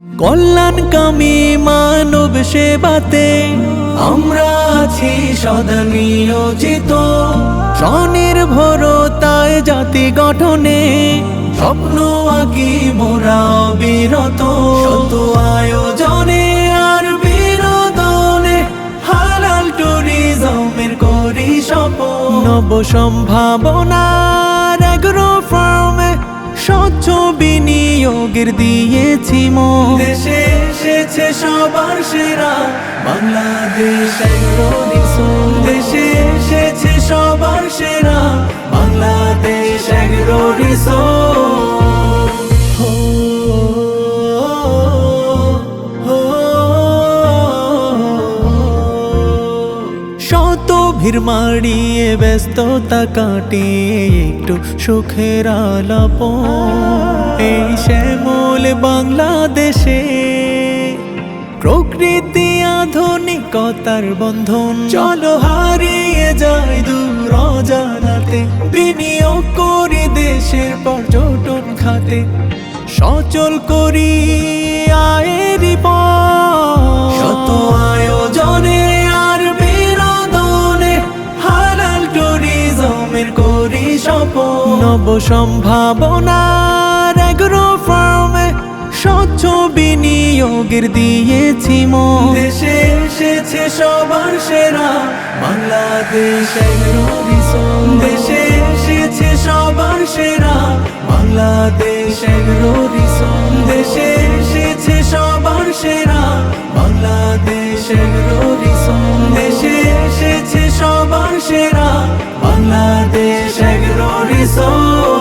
কল্যাণকামী মানব সেবাতে আমরা আছি সদা নিয়োজিত, স্বনির্ভরতায় জাতি গঠনে স্বপ্ন আঁকি মোরা অবিরত। শত আয়োজনে আর বিনোদনে হালাল ট্যুরিজমের করি শপথ। নব সম্ভাবনার এগ্রো ফার্মে স্বচ্ছ বিনিয়োগের দিয়েছি মন। দেশে এসেছে সবার সেরা বাংলাদেশ এগ্রো রিসোর্স। দেশে এসেছে সবার সেরা বাংলাদেশ এগ্রো রিসোর্স। শত ভিড় মাড়িয়ে ব্যস্ততা কাটিয়ে একটু সুখের আলাপ এই শ্যামল বাংলাদেশে। প্রকৃতি আধুনিকতার বন্ধন, চলো হারিয়ে যাই দূর অজানাতে। বিনিয়োগ করি দেশের পর্যটন খাতে, সচল করি আয়েরই পথ। শত আয়োজনে আর বিনোদনে হালাল ট্যুরিজমের করি শপথ। নব সম্ভাবনার এগ্রো ফার্মে স্বচ্ছ বিনিয়োগের দিয়েছি মন। দেশে এসেছে সবার সেরা বাংলাদেশ এগ্রো রিসোর্স। দেশে এসেছে সবার সেরা বাংলাদেশ এগ্রো রিসোর্স। দেশে এসেছে সবার সেরা বাংলাদেশ এগ্রো রিসোর্স। দেশে এসেছে সবার সেরা বাংলাদেশ এগ্রো রিসোর্স।